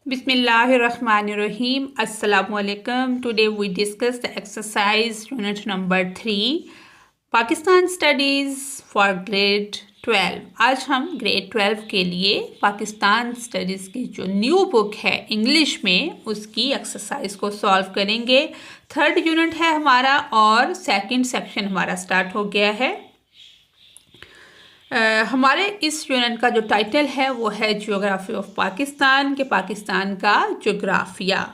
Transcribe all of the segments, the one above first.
Bismillahirrahmanirrahim. Assalamu alaikum. Today we discuss the exercise unit number 3 Pakistan Studies for grade 12. आज हम grade 12 के लिए Pakistan studies की जो न्यू बुक है इंग्लिश में उसकी एक्सरसाइज को सॉल्व करेंगे। थर्ड यूनिट है हमारा और सेकंड सेक्शन हमारा स्टार्ट हो गया है। हमारे इस यूनिट का जो टाइटल है वो है जियोग्राफी ऑफ पाकिस्तान के पाकिस्तान का जोग्राफिया।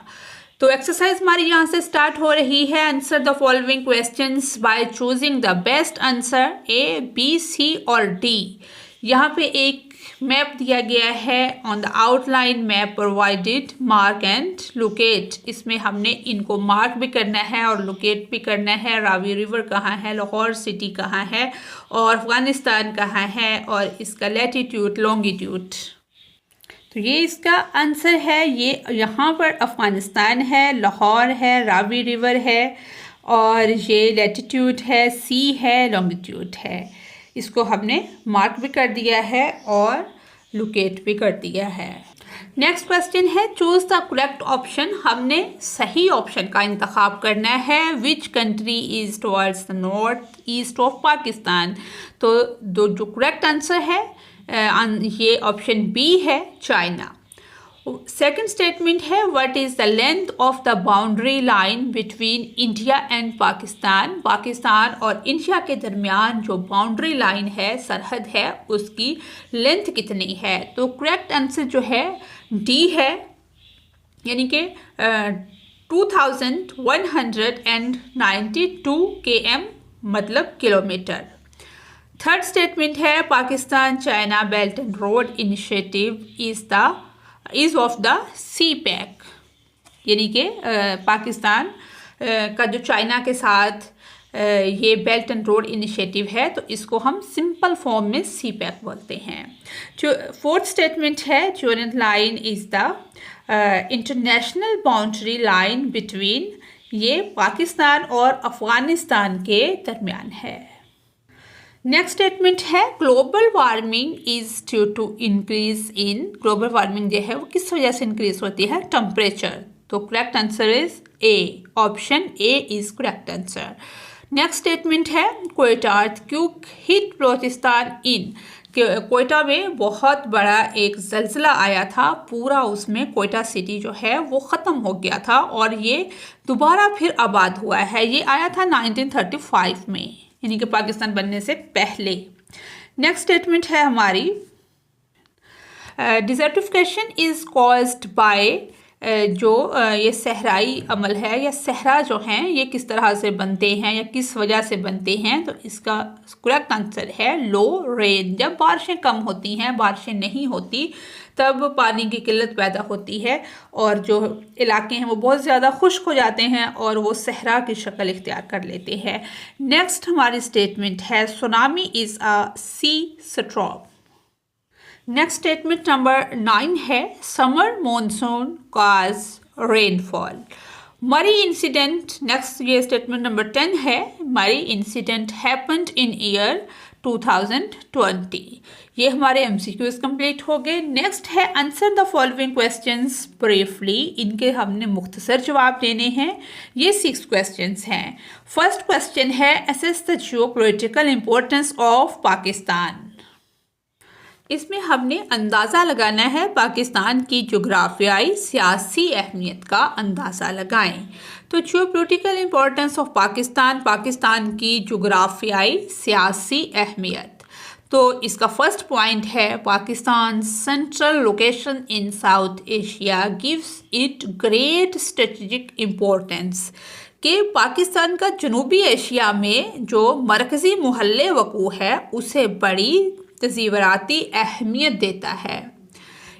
तो एक्सरसाइज हमारी यहाँ से स्टार्ट हो रही है। Answer the following questions by choosing the best answer A, B, C और डी। यहाँ पे एक मैप दिया गया है on the outline map provided, mark and locate. इसमें हमने इनको मार्क भी करना है और लोकेट भी करना है। रावी रिवर कहाँ है, लाहौर सिटी कहाँ है और अफगानिस्तान कहाँ है और इसका लैटिट्यूड लॉन्गिट्यूड। तो ये इसका आंसर है। ये यहाँ पर अफगानिस्तान है, लाहौर है, रावी रिवर है और ये लैटिट्यूड है, सी है, लॉन्गिट्यूड है। इसको हमने मार्क भी कर दिया है और लोकेट भी कर दिया है। नेक्स्ट क्वेश्चन है चूज द करेक्ट ऑप्शन। हमने सही ऑप्शन का इंतखाब करना है। Which country is towards the north east of Pakistan. तो जो करेक्ट आंसर है ये ऑप्शन बी है, चाइना। सेकेंड स्टेटमेंट है what is the length of the boundary line between India and Pakistan. Pakistan और इंडिया के दरमियान जो बाउंड्री लाइन है, सरहद है, उसकी लेंथ कितनी है। तो करेक्ट आंसर जो है डी है, यानी कि 2192 km मतलब किलोमीटर। थर्ड स्टेटमेंट है Pakistan China belt and road initiative is of the CPEC, यानी कि पाकिस्तान का जो चाइना के साथ ये बेल्ट एंड रोड इनिशिएटिव है तो इसको हम सिंपल फॉर्म में सी पैक बोलते हैं। जो फोर्थ स्टेटमेंट है Durand line is the international boundary line between, ये पाकिस्तान और अफगानिस्तान के दरमियान है। नेक्स्ट स्टेटमेंट है global warming is due to increase in. Global warming जो है वो किस वजह से इंक्रीज होती है, टेम्परेचर। तो correct answer is a, option A is correct answer. Next statement है क्वेटा अर्थक्वेक हिट बलोचिस्तान इन। क्वेटा में बहुत बड़ा एक जल्जला आया था, पूरा उसमें क्वेटा सिटी जो है वो ख़त्म हो गया था और ये दोबारा फिर आबाद हुआ है। ये आया था 1935 में, यानी कि पाकिस्तान बनने से पहले। नेक्स्ट स्टेटमेंट है हमारी डिजर्टिफिकेशन इज कॉज्ड बाय, जो ये सहराई अमल है या सहरा जो हैं ये किस तरह से बनते हैं या किस वजह से बनते हैं। तो इसका करेक्ट आंसर है लो रेन। जब बारिशें कम होती हैं, बारिशें नहीं होती, तब पानी की किल्लत पैदा होती है और जो इलाके हैं वो बहुत ज़्यादा खुश्क हो जाते हैं और वो सहरा की शक्ल इख्तियार कर लेते हैं। नेक्स्ट हमारी स्टेटमेंट है tsunami is a sea storm. Next statement number 9 है summer monsoon cause rainfall. Murree incident. Next ये स्टेटमेंट नंबर 10 है मरी इंसिडेंट हैपेंड इन ईयर 2020। ये हमारे MCQs कंप्लीट हो गए। नेक्स्ट है answer the following questions briefly. इनके हमने मुख्तसर जवाब देने हैं। ये 6 क्वेश्चंस हैं। फर्स्ट क्वेश्चन है assess the geopolitical importance of Pakistan. इसमें हमने अंदाज़ा लगाना है पाकिस्तान की जोग्राफियाई सियासी अहमियत का अंदाज़ा लगाएं। तो geopolitical importance of Pakistan, Pakistan की जोग्राफियाई सियासी अहमियत। तो इसका फर्स्ट पॉइंट है Pakistan central location in south Asia gives it great strategic importance. कि पाकिस्तान का जनूबी एशिया में जो मरकज़ी मोहल्ले वक़ू है उसे बड़ी तज़ीवराती अहमियत देता है।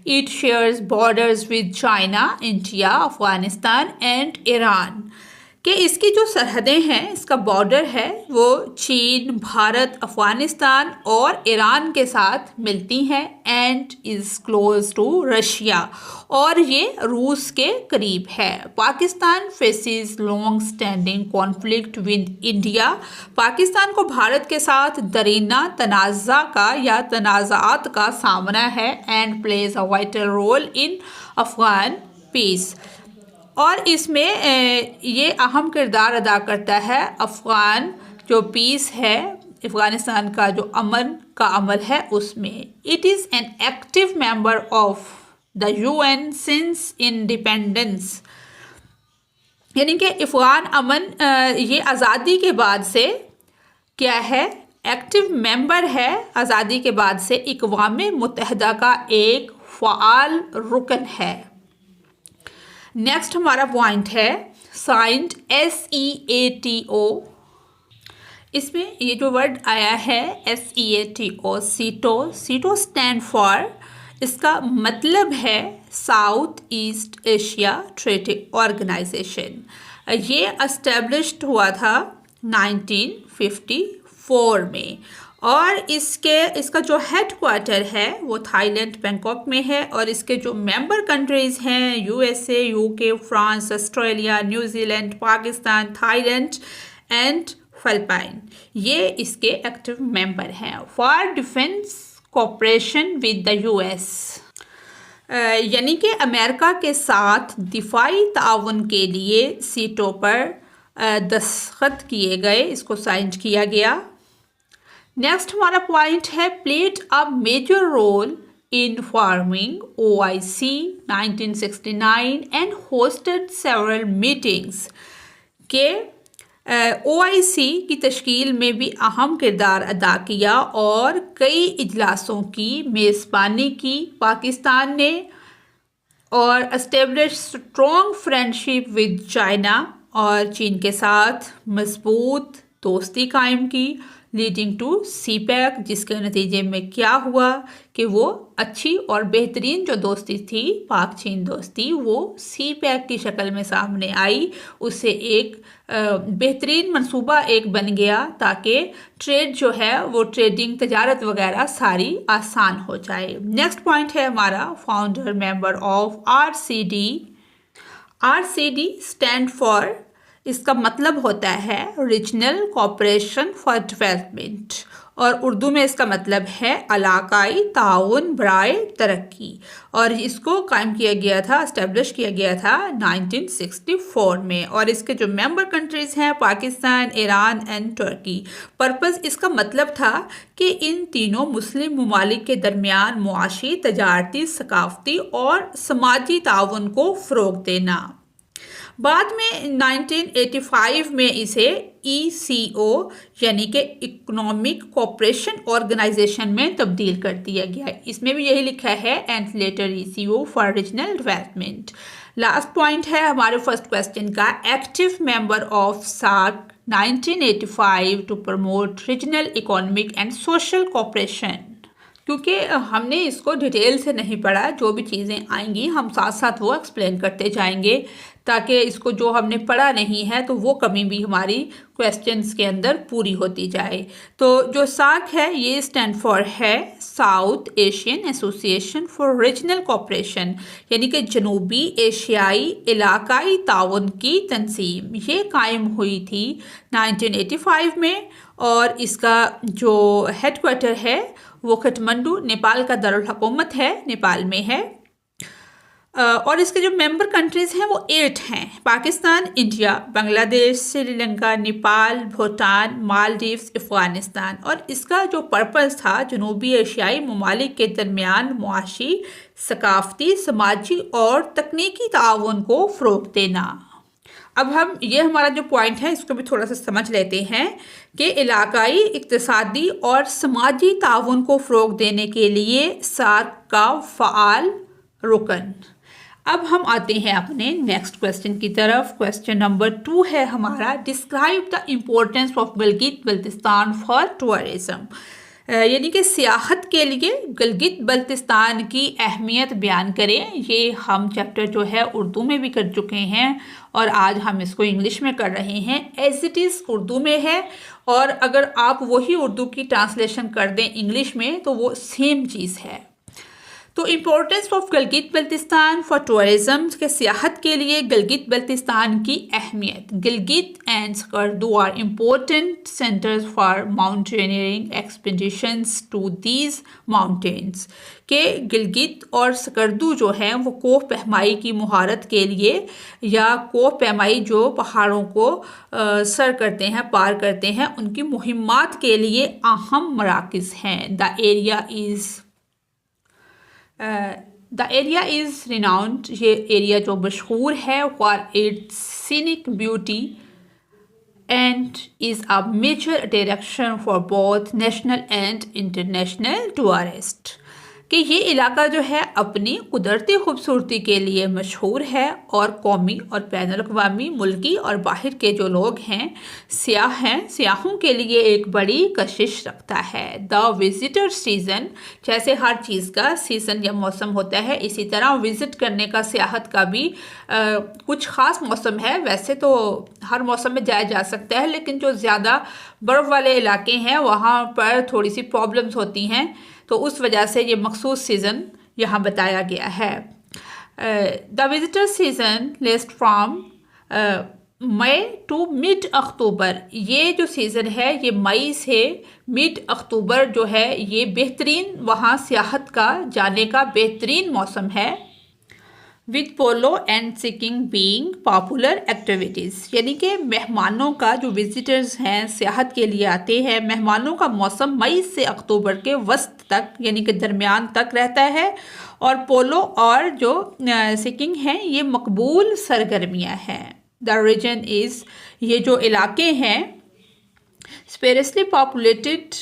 It shares borders with China, India, Afghanistan and Iran. कि इसकी जो सरहदें हैं, इसका बॉर्डर है वो चीन, भारत, अफ़गानिस्तान और ईरान के साथ मिलती हैं and is close to Russia, और ये रूस के करीब है। Pakistan faces long standing conflict with India. Pakistan को भारत के साथ दरीना तनाज़ा का या तनाज़ात का सामना है and plays a vital role in Afghan peace, और इसमें ये अहम किरदार अदा करता है अफ़गान जो पीस है, अफ़गानिस्तान का जो अमन का अमल है उसमें। It is an active member of the UN since independence, यानी कि अफ़गान अमन ये आज़ादी के बाद से क्या है, एक्टिव मेंबर है, आज़ादी के बाद से अक़वाम मुत्तहिदा का एक फ़आल रुकन है। नेक्स्ट हमारा पॉइंट है साइंड SEATO। इसमें ये जो वर्ड आया है SEATO, सीटो स्टैंड फॉर, इसका मतलब है south east Asia trading organisation. ये एस्टेब्लिश्ड हुआ था 1954 में, और इसका जो हेड क्वार्टर है वो थाईलैंड बैंकॉक में है, और इसके जो मेंबर कंट्रीज़ हैं USA, UK, France, Australia, New Zealand, Pakistan, Thailand and Philippine, ये इसके एक्टिव मेंबर हैं। For defence cooperation with the US, यानी कि अमेरिका के साथ दिफाई ताउन के लिए सीटों पर दस्तखत किए गए, इसको साइन किया गया। नेक्स्ट हमारा पॉइंट है played a major role in forming OIC 1969 and hosted several meetings, के OIC की तश्कील में भी अहम किरदार अदा किया और कई इजलासों की मेज़बानी की पाकिस्तान ने, और establish strong friendship with China, और चीन के साथ मजबूत दोस्ती कायम की, लीडिंग टू CPEC, जिसके नतीजे में क्या हुआ कि वो अच्छी और बेहतरीन जो दोस्ती थी, पाक चीन दोस्ती, वो CPEC की शक्ल में सामने आई। उससे एक बेहतरीन मंसूबा एक बन गया ताकि ट्रेड जो है वो ट्रेडिंग, तजारत वगैरह सारी आसान हो जाए। नेक्स्ट पॉइंट है हमारा founder member of RCD stand for, इसका मतलब होता है रीजनल कोऑपरेशन फॉर डेवलपमेंट, और उर्दू में इसका मतलब है इलाकाई ताउन बराए तरक्की, और इसको कायम किया गया था, एस्टेब्लिश किया गया था 1964 में, और इसके जो मेंबर कंट्रीज़ हैं Pakistan, Iran and Turkey. Purpose इसका मतलब था कि इन तीनों मुस्लिम ममालिक के दरमियान मुआशी, तजारती, सकाफती और समाजी ताउन को फ़रोग देना। बाद में 1985 में इसे ECO यानी कि इकोनॉमिक कोऑपरेशन ऑर्गेनाइजेशन में तब्दील कर दिया गया। इसमें भी यही लिखा है and later ECO for regional development. Last point है हमारे फर्स्ट क्वेश्चन का, active member of SAARC 1985 to promote regional economic and social cooperation. क्योंकि हमने इसको डिटेल से नहीं पढ़ा, जो भी चीज़ें आएंगी हम साथ साथ वो एक्सप्लेन करते जाएंगे, ताकि इसको जो हमने पढ़ा नहीं है तो वो कमी भी हमारी क्वेश्चंस के अंदर पूरी होती जाए। तो जो SAARC है ये स्टैंड फॉर है south Asian association for regional cooperation, यानी कि जनूबी एशियाई इलाकाई ताउन की तंजीम। ये कायम हुई थी 1985 में, और इसका जो हेड क्वार्टर है वो काठमांडू, नेपाल का दारुल हुकूमत है, नेपाल में है। और इसके जो मेंबर कंट्रीज़ हैं वो 8 हैं, पाकिस्तान, इंडिया, बांग्लादेश, श्रीलंका, नेपाल, भूटान, मालदीव्स, अफ़गानिस्तान। और इसका जो पर्पज़ था जनूबी एशियाई ममालिक के दरमियान मुआशी, सकाफती, समाजी और तकनीकी ताउन को फ़रोग देना। अब हम ये हमारा जो पॉइंट है इसको भी थोड़ा सा समझ लेते हैं कि इलाकाई, इक़्तिसादी और समाजी ताउन को फ़रोग देने के लिए SAARC का फ़आल रुकन। अब हम आते हैं अपने नेक्स्ट क्वेश्चन की तरफ। क्वेश्चन नंबर 2 है हमारा, describe the importance of Gilgit Baltistan for tourism. यानी कि सियाहत के लिए गिलगित बल्तिस्तान की अहमियत बयान करें। ये हम चैप्टर जो है उर्दू में भी कर चुके हैं और आज हम इसको इंग्लिश में कर रहे हैं। एज इट इज़ उर्दू में है और अगर आप वही उर्दू की ट्रांसलेशन कर दें इंग्लिश में तो वो सेम चीज़ है। तो importance of Gilgit Baltistan for tourism के सियाहत के लिए गिलगित बल्तिस्तान की अहमियत। Gilgit and Skardu are important centres for mountaineering expeditions to these mountains के गिलगित और स्कर्दू जो हैं वो कोह पैमाई की महारत के लिए या कोह पैमाई जो पहाड़ों को सर करते हैं पार करते हैं उनकी मुहिम्मात के लिए अहम मराकज़ हैं। द एरिया इज़ रिनाउंड, ये एरिया जो मशहूर है for its scenic beauty and is a major attraction for both national and international tourist. कि ये इलाका जो है अपनी कुदरती खूबसूरती के लिए मशहूर है और कौमी और बैनुल अक़वामी मुल्की और बाहर के जो लोग हैं सियाहों के लिए एक बड़ी कशिश रखता है। द विजिटर सीज़न, जैसे हर चीज़ का सीज़न या मौसम होता है इसी तरह विज़िट करने का सियाहत का भी कुछ ख़ास मौसम है। वैसे तो हर मौसम में जाया जा सकता है लेकिन जो ज़्यादा बर्फ़ वाले इलाके हैं वहाँ पर थोड़ी सी प्रॉब्लम्स होती हैं तो उस वजह से ये मखसूस सीज़न यहाँ बताया गया है। The visitor season list from May to mid October, ये जो सीज़न है ये मई से मिड अक्टूबर जो है ये बेहतरीन वहाँ सियाहत का जाने का बेहतरीन मौसम है। With polo and seeking being popular activities, यानी कि मेहमानों का जो विजिटर्स हैं सियाहत के लिए आते हैं मेहमानों का मौसम मई से अक्टूबर के वस्त तक यानी कि दरमियान तक रहता है और पोलो और जो सिकिंग हैं ये मकबूल सरगर्मियाँ हैं। द रीजन इज़, ये जो इलाके हैं sparsely populated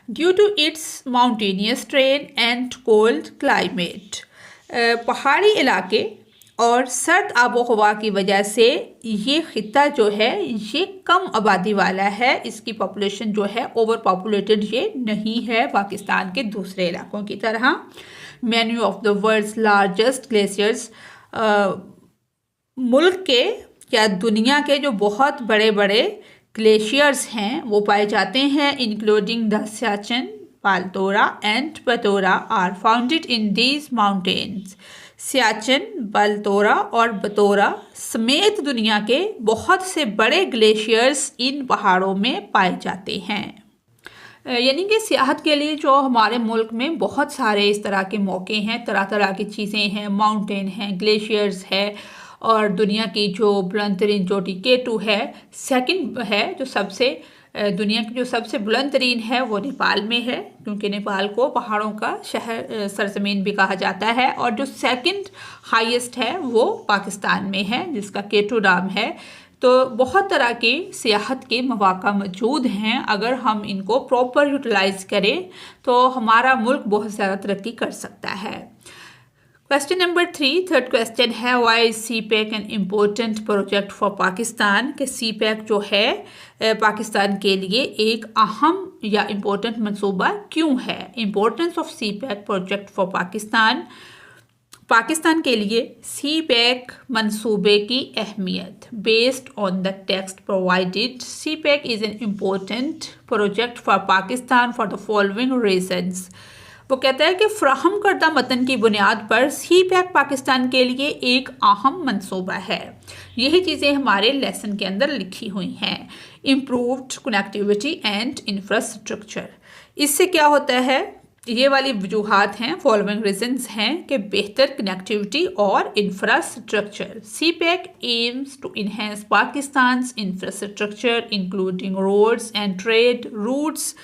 due to its mountainous terrain and cold climate, पहाड़ी इलाके और सर्द आबो हवा की वजह से ये ख़ित्ता जो है ये कम आबादी वाला है। इसकी पॉपुलेशन जो है ओवर पॉपुलेटेड ये नहीं है पाकिस्तान के दूसरे इलाकों की तरह। Many of the world's largest glaciers, मुल्क के या दुनिया के जो बहुत बड़े बड़े ग्लेशियर्स हैं वो पाए जाते हैं including the Siachen, Baltoro and Batura are founded in these mountains. Siachen, Baltoro और बतौरा समेत दुनिया के बहुत से बड़े ग्लेशियर्स इन पहाड़ों में पाए जाते हैं। यानी कि सियाहत के लिए जो हमारे मुल्क में बहुत सारे इस तरह के मौके हैं, तरह तरह की चीज़ें हैं, माउंटेन हैं, ग्लेशियर्स है और दुनिया की जो बुलंद तरीन चोटी K2 है, सेकंड है जो सबसे दुनिया की जो सबसे बुलंद तरीन है वो नेपाल में है क्योंकि नेपाल को पहाड़ों का शहर सरजमीन भी कहा जाता है और जो सेकंड हाईएस्ट है वो पाकिस्तान में है जिसका K2 नाम है। तो बहुत तरह की सियाहत के मौक़ा मौजूद हैं, अगर हम इनको प्रॉपर यूटिलाइज़ करें तो हमारा मुल्क बहुत ज़्यादा तरक्की कर सकता है। क्वेश्चन नंबर 3, थर्ड क्वेश्चन है why is CPEC an important project for Pakistan, के CPEC जो है पाकिस्तान के लिए एक अहम या इम्पोर्टेंट मंसूबा क्यों है। Importance of CPEC project for Pakistan, Pakistan के लिए CPEC मंसूबे की अहमियत। Based on the text provided CPEC is an important project for Pakistan for the following reasons. वो कहता है कि फ्राहम करदा मतन की बुनियाद पर CPEC पाकिस्तान के लिए एक अहम मंसूबा है। यही चीज़ें हमारे लेसन के अंदर लिखी हुई हैं। इम्प्रूव्ड कनेक्टिविटी एंड इंफ्रास्ट्रक्चर, इससे क्या होता है, ये वाली वजूहात हैं, फॉलोइंग रीजन्स हैं कि बेहतर कनेक्टिविटी और infrastructure. CPEC aims to enhance Pakistan's infrastructure including roads and trade routes,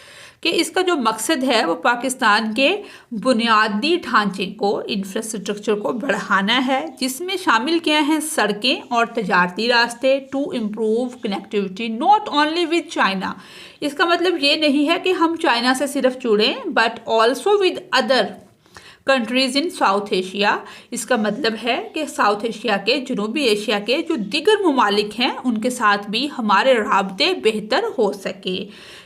कि इसका जो मकसद है वो पाकिस्तान के बुनियादी ढांचे को, इंफ्रास्ट्रक्चर को बढ़ाना है, जिसमें शामिल क्या हैं सड़कें और तजारती रास्ते। To improve connectivity not only with China, इसका मतलब ये नहीं है कि हम चाइना से सिर्फ जुड़ें but also with other countries in south Asia. इसका मतलब है कि साउथ एशिया के, जनूबी एशिया के जो दीगर ममालिक हैं उनके साथ भी हमारे राबते बेहतर हो सके।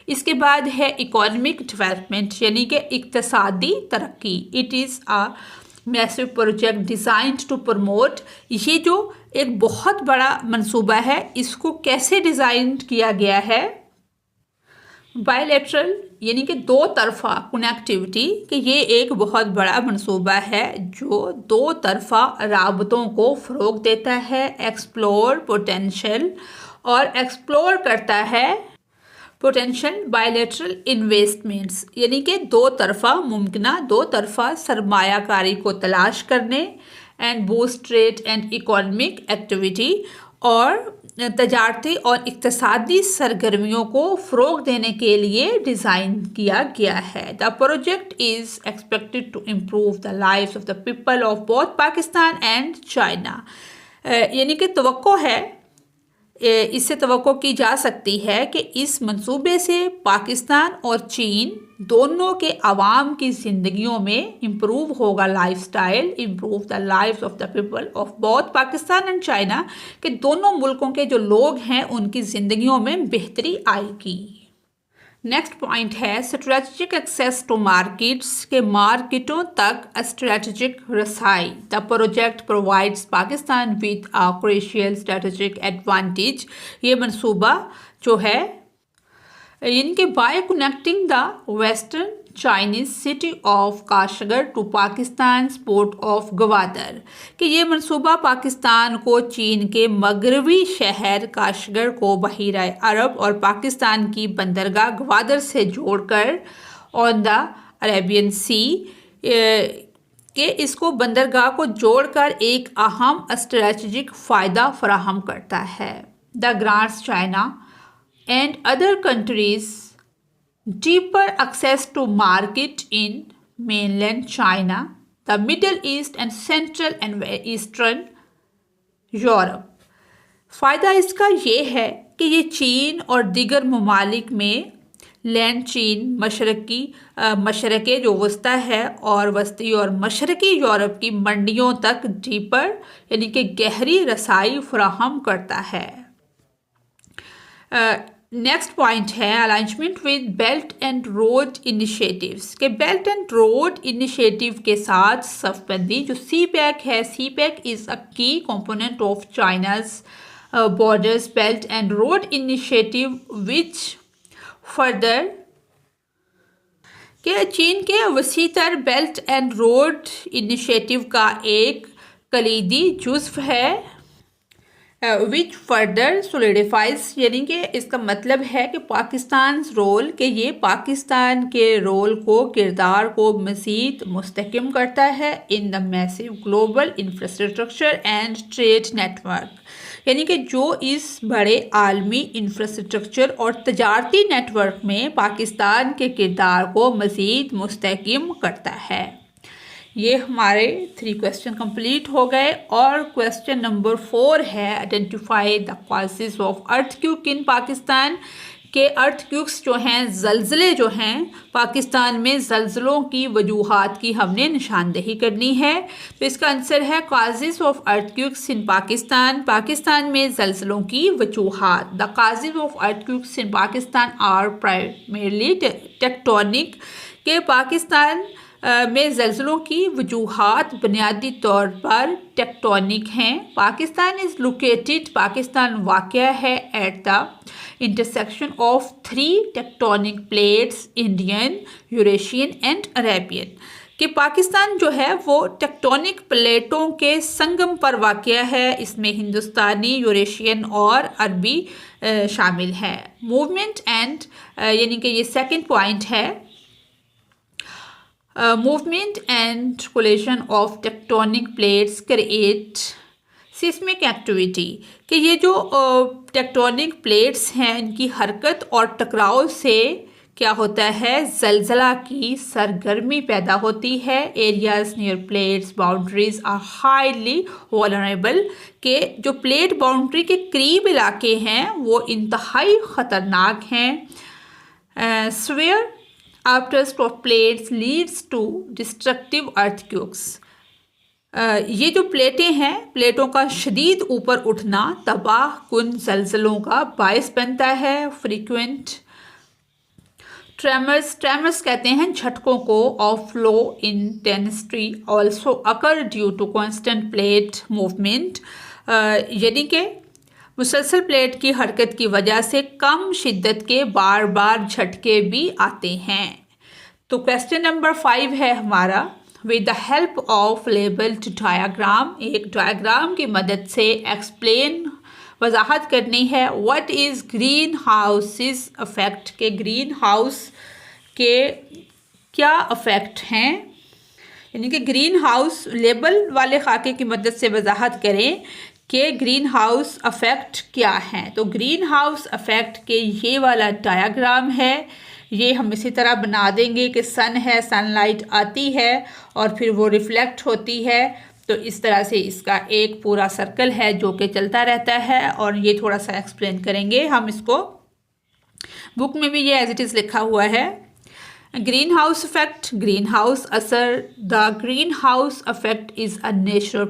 इसके बाद है इकोनॉमिक डेवलपमेंट, यानी कि इक्तसादी तरक्की। It is a massive project designed to promote. ये जो एक बहुत बड़ा मंसूबा है, इसको कैसे डिज़ाइन किया गया है? बायलैटरल, यानी कि दो तरफ़ा कनेक्टिविटी, कि ये एक बहुत बड़ा मंसूबा है जो दो तरफ़ा राबतों को फ़रोग़ देता है, एक्सप्लोर पोटेंशियल, और एक्सप्लोर करता है पोटेंशियल बायलैटरल इन्वेस्टमेंट्स, यानी कि दो तरफ़ा मुमकिना दो तरफ़ा सरमायाकारी को तलाश करने, and boost trade and economic activity, और तजारती और इक्तसादी सरगर्मियों को फ़रोग़ देने के लिए डिज़ाइन किया गया है। The project is expected to improve the lives of the people of both Pakistan and China. यानी कि तवक्को है, इससे तवक्को की जा सकती है कि इस मंसूबे से पाकिस्तान और चीन दोनों के अवाम की ज़िंदगियों में इम्प्रूव होगा lifestyle, improve the lives of the people of both Pakistan and China, कि दोनों मुल्कों के जो लोग हैं उनकी ज़िंदगियों में बेहतरी आएगी। नेक्स्ट पॉइंट है स्ट्रेटजिक एक्सेस टू मार्केट्स, के मार्केटों तक स्ट्रेटजिक रसाई। The project provides Pakistan with a crucial strategic advantage. ये मंसूबा जो है, यानी कि by connecting the western Chinese city of Kashgar to Pakistan port of Gwadar, कि ये मंसूबा पाकिस्तान को चीन के मगरबी शहर काशगर को बहीरा अरब और पाकिस्तान की बंदरगाह गवादर से जोड़कर ऑन द अरेबियन सी, के इसको बंदरगाह को जोड़कर एक अहम स्ट्रेटजिक फ़ायदा फराहम करता है। The grants China and other countries deeper access to market in mainland China, the Middle East and Central and Eastern Europe। फ़ायदा इसका ये है कि ये चीन और दीगर ममालिक में लैंड चीन मशरक़ी जो वस्ता है और वस्ती और मशरक़ी यूरोप की मंडियों तक डीपर, यानी कि गहरी रसाई फराहम करता है। नेक्स्ट पॉइंट है alignment with belt and road initiatives, के बेल्ट एंड रोड इनिशिएटिव के साथ सफबंदी। जो सी पैक है, सी पैक इज़ अ की component of China's borders belt and road initiative which further, के चीन के वसीतर बेल्ट एंड रोड इनिशिएटिव का एक कलीदी जुज़्व है, विच फर्दर सोलिडिफाइज, यानी कि इसका मतलब है कि पाकिस्तान रोल, के ये पाकिस्तान के रोल को, किरदार को मज़ीद मुस्तहकम करता है in the massive global infrastructure and trade network, यानी कि जो इस बड़े आलमी इंफ्रास्ट्रक्चर और तजारती नेटवर्क में पाकिस्तान के किरदार को मज़ीद मुस्तहकम करता है। ये हमारे 3 क्वेश्चन कंप्लीट हो गए। और क्वेश्चन नंबर 4 है identify the causes of earthquake इन पाकिस्तान, के अर्थक्वेक्स जो हैं, ज़लज़ले जो हैं पाकिस्तान में, ज़लज़लों की वजूहात की हमने निशानदेही करनी है। तो इसका आंसर है causes of earthquakes in Pakistan, Pakistan में ज़लज़लों की वजूहात। The causes of earthquakes in Pakistan are primarily tectonic, के पाकिस्तान में ज़लज़लों की वजूहात बुनियादी तौर पर टेक्टोनिक हैं। पाकिस्तान इज़ लोकेटेड, पाकिस्तान वाक़या है at the intersection of 3 tectonic plates, Indian, Eurasian and Arabian, कि पाकिस्तान जो है वो टेक्टोनिक प्लेटों के संगम पर वाक़या है। इसमें हिंदुस्तानी, यूरेशियन और अरबी शामिल है। मूवमेंट एंड, यानी कि ये सेकंड पॉइंट है, movement and collision of tectonic plates create seismic activity, कि ये जो टेक्टोनिक प्लेट्स हैं इनकी हरकत और टकराव से क्या होता है, ज़लज़ला की सरगर्मी पैदा होती है। Areas near plates boundaries are highly vulnerable, के जो प्लेट बाउंड्री के करीब इलाके हैं वो इंतहाई ख़तरनाक हैं। Swear after of plates leads to destructive earthquakes. ये जो प्लेटें हैं, प्लेटों का शदीद ऊपर उठना तबाह कुन जलजलों का बायस बनता है। फ्रीक्वेंट ट्रेमर्स, ट्रेमर्स कहते हैं झटकों को, of low intensity also occur due to constant plate movement, यानी कि मुसलसल प्लेट की हरकत की वजह से कम शिद्दत के बार बार झटके भी आते हैं। तो क्वेश्चन नंबर 5 है हमारा, with the help of labelled diagram, एक डायग्राम की मदद से एक्सप्लेन, वजाहत करनी है, what is green houses effect, के ग्रीन हाउस के क्या इफेक्ट हैं, यानी कि ग्रीन हाउस लेबल वाले खाके की मदद से वजाहत करें कि ग्रीन हाउस इफेक्ट क्या है। तो ग्रीन हाउस इफेक्ट के ये वाला डायग्राम है, ये हम इसी तरह बना देंगे कि सन है, सनलाइट आती है और फिर वो रिफ्लेक्ट होती है, तो इस तरह से इसका एक पूरा सर्कल है जो कि चलता रहता है। और ये थोड़ा सा एक्सप्लेन करेंगे हम इसको, बुक में भी ये एज इट इज़ लिखा हुआ है। Green house effect, green house असर, the green house effect is a natural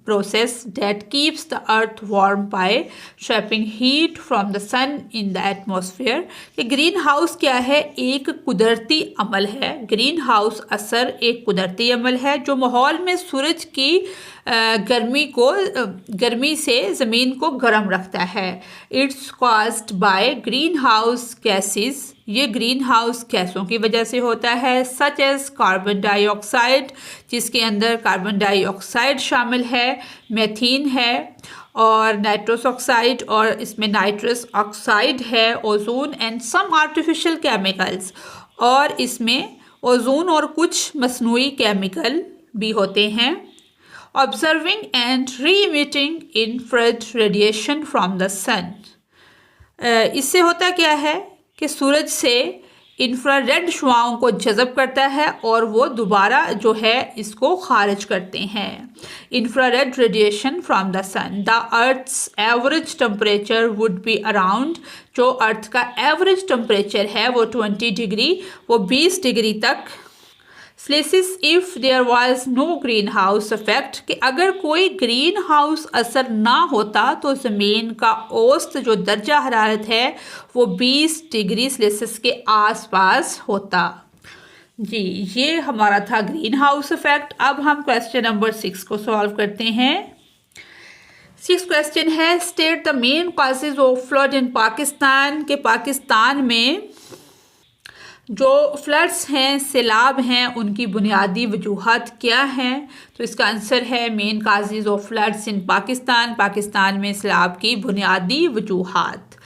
process that keeps the earth warm by trapping heat from the sun in the atmosphere. ये green house क्या है, एक कुदरती अमल है। ग्रीन हाउस असर एक कुदरती अमल है जो माहौल में सूरज की गर्मी से ज़मीन को गर्म रखता है। It's caused by green house gases, ये ग्रीन हाउस गैसों की वजह से होता है, सच एज कार्बन डाइऑक्साइड, जिसके अंदर कार्बन डाइऑक्साइड शामिल है, मेथीन है और नाइट्रस ऑक्साइड, और इसमें नाइट्रस ऑक्साइड है, ozone and some artificial chemicals, और इसमें ओजोन और कुछ मसनूई केमिकल भी होते हैं। Observing and re emitting infrared radiation from the sun, इससे होता क्या है कि सूरज से इंफ्रारेड शुआओं को जज़ब करता है और वो दोबारा जो है इसको खारिज करते हैं। Infrared radiation from the sun, the earth's average temperature would be around, जो अर्थ का एवरेज टेम्परेचर है वो 20 डिग्री, वो 20 डिग्री तक। स्लेसिस if there was no green house effect, कि अगर कोई ग्रीन हाउस असर ना होता तो ज़मीन का औसत जो दर्जा हरारत है वो 20 डिग्री सेल्सियस के आसपास होता। जी, ये हमारा था ग्रीन हाउस इफेक्ट। अब हम क्वेश्चन नंबर 6 को सॉल्व करते हैं। 6 क्वेश्चन है, state the main causes of flood in Pakistan, के पाकिस्तान में जो फ्लड्स हैं, सैलाब हैं, उनकी बुनियादी वजूहात क्या हैं। तो इसका आंसर है मेन काजेज़ ऑफ फ्लड्स इन पाकिस्तान, पाकिस्तान में सैलाब की बुनियादी वजूहात।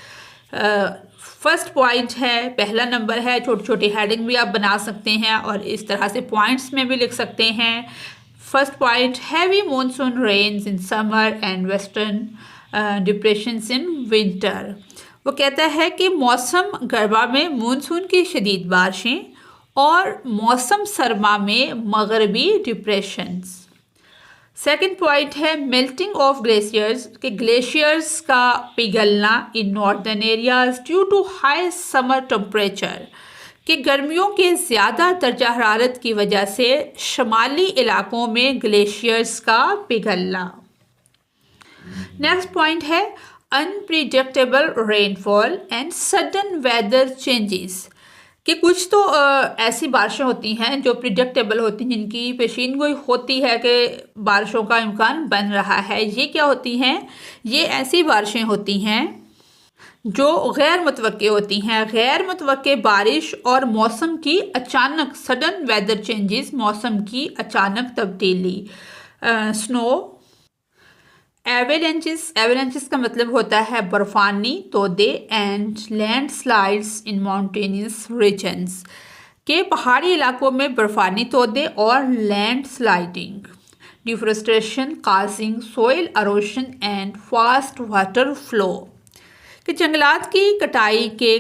फर्स्ट पॉइंट है, पहला नंबर है, छोटी छोटी हेडिंग भी आप बना सकते हैं और इस तरह से पॉइंट्स में भी लिख सकते हैं। First point, heavy monsoon rains in summer and western depressions in winter. वो कहता है कि मौसम गर्मा में मानसून की शदीद बारिशें और मौसम सरमा में मगरबी डिप्रेशंस। सेकंड पॉइंट है मेल्टिंग ऑफ ग्लेशियर्स, के ग्लेशियर्स का पिघलना in northern areas due to high summer temperature, कि गर्मियों के ज़्यादा दर्जा हरारत की वजह से शमाली इलाकों में ग्लेशियर्स का पिघलना। नेक्स्ट पॉइंट है unpredictable rainfall and sudden weather changes, कि कुछ तो ऐसी बारिशें होती हैं जो प्रिडिक्टेबल होती हैं, जिनकी पेशीनगोई होती है कि बारिशों का इम्कान बन रहा है। ये क्या होती हैं, ये ऐसी बारिशें होती हैं जो गैर मुतवक्के होती हैं। गैर मुतवक्के बारिश और मौसम की अचानक, सडन वेदर चेंजेस, मौसम की अचानक तब्दीली। स्नो, एवरेंचेस, एवरेंचेस का मतलब होता है बर्फानी तोदे, and landslides in mountainous regions, के पहाड़ी इलाकों में बर्फानी तोदे और landsliding. Deforestation causing soil erosion and fast water flow, कि जंगलात की कटाई के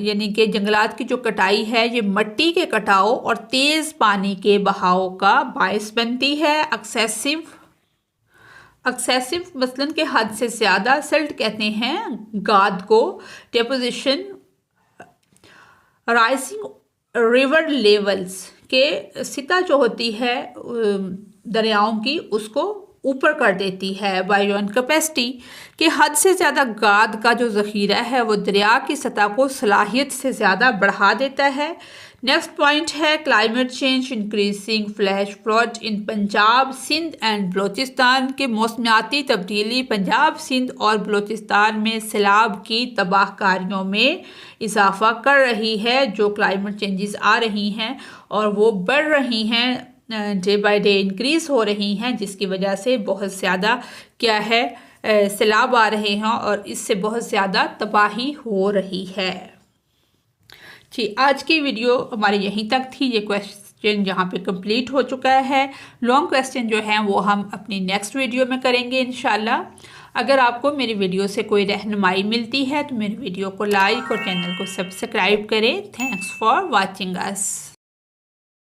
यानी कि जंगलात की जो कटाई है ये मिट्टी के कटाव और तेज़ पानी के बहाव का बायस बनती है। एक्सेसिव मसलन के हद से ज़्यादा, सिल्ट कहते हैं गाद को। डिपोजिशन, राइजिंग रिवर लेवल्स के सतह जो होती है दरियाओं की उसको ऊपर कर देती है। बायोन कैपेसिटी के हद से ज़्यादा गाद का जो ज़ख़ीरा है वो दरिया की सतह को सलाहियत से ज़्यादा बढ़ा देता है। नेक्स्ट पॉइंट है climate change increasing flash flood in Punjab Sindh and Balochistan के मौसमियाती तब्दीली पंजाब सिंध और बलूचिस्तान में सैलाब की तबाहकारियों में इजाफा कर रही है। जो क्लाइमेट चेंजेस आ रही हैं और वो बढ़ रही हैं, डे बाय डे इंक्रीज हो रही हैं, जिसकी वजह से बहुत ज़्यादा क्या है सैलाब आ रहे हैं और इससे बहुत ज़्यादा तबाही हो रही है। जी, आज की वीडियो हमारी यहीं तक थी। ये क्वेश्चन यहाँ पे कंप्लीट हो चुका है। लॉन्ग क्वेश्चन जो हैं वो हम अपनी नेक्स्ट वीडियो में करेंगे इंशाल्लाह। अगर आपको मेरी वीडियो से कोई रहनुमाई मिलती है तो मेरी वीडियो को लाइक और चैनल को सब्सक्राइब करें। Thanks for watching us.